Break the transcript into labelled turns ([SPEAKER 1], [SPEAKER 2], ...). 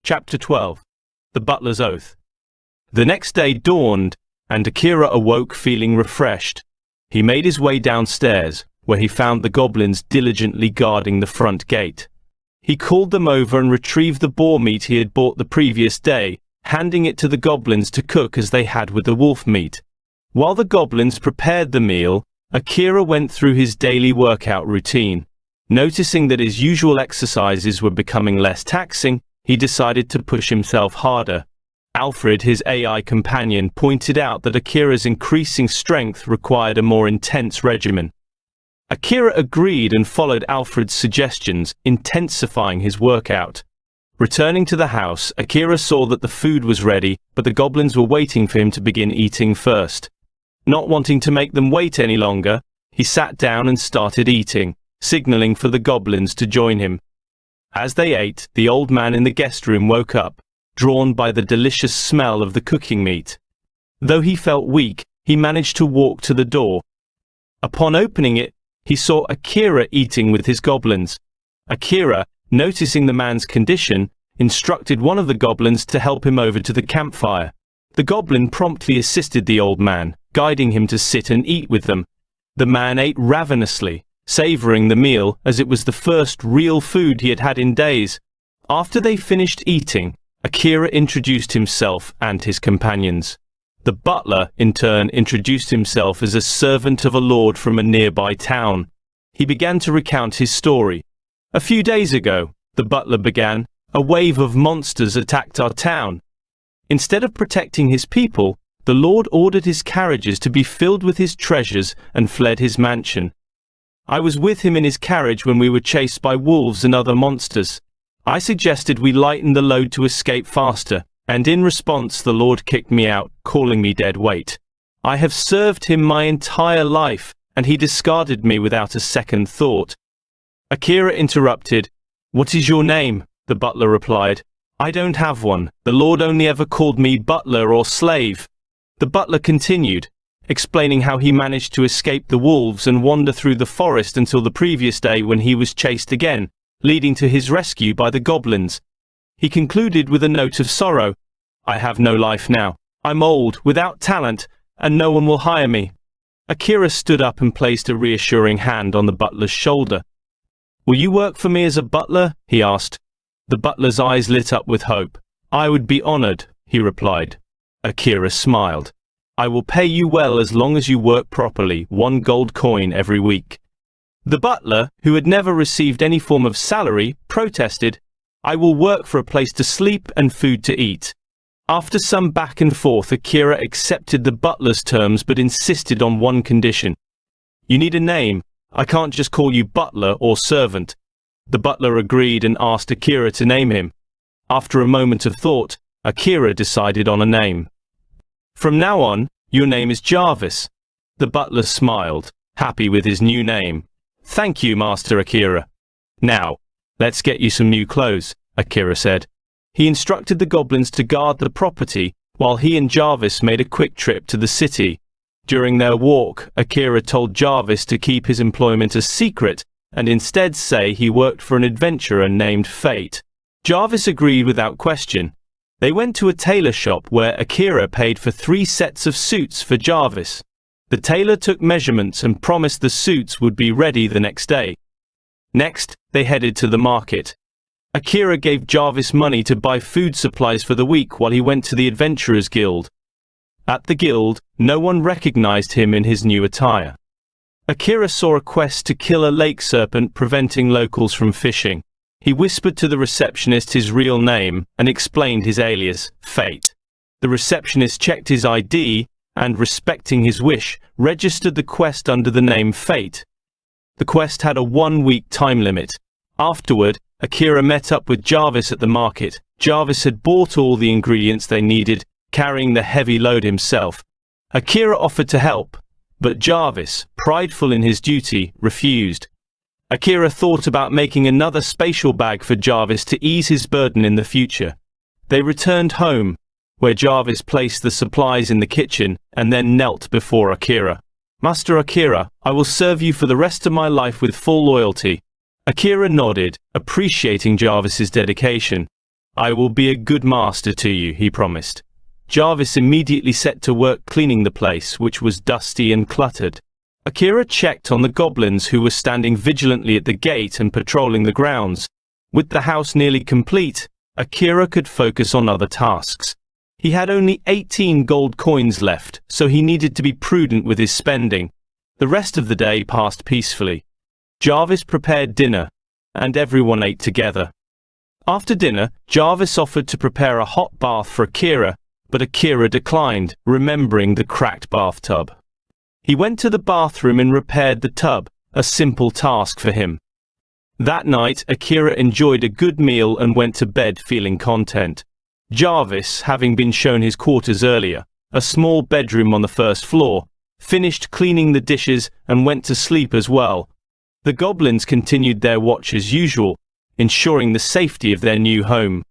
[SPEAKER 1] Chapter 12. The Butler's Oath. The next day dawned, and Akira awoke feeling refreshed. He made his way downstairs, where he found the goblins diligently guarding the front gate. He called them over and retrieved the boar meat he had bought the previous day, handing it to the goblins to cook as they had with the wolf meat. While the goblins prepared the meal, Akira went through his daily workout routine. Noticing that his usual exercises were becoming less taxing, he decided to push himself harder. Alfred, his AI companion, pointed out that Akira's increasing strength required a more intense regimen. Akira agreed and followed Alfred's suggestions, intensifying his workout. Returning to the house, Akira saw that the food was ready, but the goblins were waiting for him to begin eating first. Not wanting to make them wait any longer, he sat down and started eating, signaling for the goblins to join him. As they ate, the old man in the guest room woke up, drawn by the delicious smell of the cooking meat. Though he felt weak, he managed to walk to the door. Upon opening it, he saw Akira eating with his goblins. Akira, noticing the man's condition, instructed one of the goblins to help him over to the campfire. The goblin promptly assisted the old man, guiding him to sit and eat with them. The man ate ravenously, savoring the meal as it was the first real food he had had in days. After they finished eating, Akira introduced himself and his companions. The butler, in turn, introduced himself as a servant of a lord from a nearby town. He began to recount his story. "A few days ago," the butler began, "a wave of monsters attacked our town. Instead of protecting his people, the lord ordered his carriages to be filled with his treasures and fled his mansion. I was with him in his carriage when we were chased by wolves and other monsters. I suggested we lighten the load to escape faster, and in response the Lord kicked me out, calling me dead weight. I have served him my entire life, and he discarded me without a second thought." Akira interrupted. "What is your name?" the butler replied. "I don't have one. The Lord only ever called me butler or slave." The butler continued, explaining how he managed to escape the wolves and wander through the forest until the previous day when he was chased again, leading to his rescue by the goblins. He concluded with a note of sorrow. "I have no life now. I'm old, without talent, and no one will hire me." Akira stood up and placed a reassuring hand on the butler's shoulder. "Will you work for me as a butler?" he asked. The butler's eyes lit up with hope. "I would be honored," he replied. Akira smiled. "I will pay you well as long as you work properly, 1 gold coin every week." The butler, who had never received any form of salary, protested. "I will work for a place to sleep and food to eat." After some back and forth, Akira accepted the butler's terms but insisted on one condition. "You need a name. I can't just call you butler or servant." The butler agreed and asked Akira to name him. After a moment of thought, Akira decided on a name. "From now on, your name is Jarvis." The butler smiled, happy with his new name. "Thank you, Master Akira. Now, let's get you some new clothes," Akira said. He instructed the goblins to guard the property, while he and Jarvis made a quick trip to the city. During their walk, Akira told Jarvis to keep his employment a secret, and instead say he worked for an adventurer named Fate. Jarvis agreed without question. They went to a tailor shop where Akira paid for 3 sets of suits for Jarvis. The tailor took measurements and promised the suits would be ready the next day. Next, they headed to the market. Akira gave Jarvis money to buy food supplies for the week while he went to the Adventurers Guild. At the guild, no one recognized him in his new attire. Akira saw a quest to kill a lake serpent preventing locals from fishing. He whispered to the receptionist his real name and explained his alias, Fate. The receptionist checked his ID and, respecting his wish, registered the quest under the name Fate. The quest had a 1-week time limit. Afterward, Akira met up with Jarvis at the market. Jarvis had bought all the ingredients they needed, carrying the heavy load himself. Akira offered to help, but Jarvis, prideful in his duty, refused. Akira thought about making another spatial bag for Jarvis to ease his burden in the future. They returned home, where Jarvis placed the supplies in the kitchen and then knelt before Akira. "Master Akira, I will serve you for the rest of my life with full loyalty." Akira nodded, appreciating Jarvis's dedication. "I will be a good master to you," he promised. Jarvis immediately set to work cleaning the place, which was dusty and cluttered. Akira checked on the goblins who were standing vigilantly at the gate and patrolling the grounds. With the house nearly complete, Akira could focus on other tasks. He had only 18 gold coins left, so he needed to be prudent with his spending. The rest of the day passed peacefully. Jarvis prepared dinner, and everyone ate together. After dinner, Jarvis offered to prepare a hot bath for Akira, but Akira declined, remembering the cracked bathtub. He went to the bathroom and repaired the tub, a simple task for him. That night, Akira enjoyed a good meal and went to bed feeling content. Jarvis, having been shown his quarters earlier, a small bedroom on the first floor, finished cleaning the dishes and went to sleep as well. The goblins continued their watch as usual, ensuring the safety of their new home.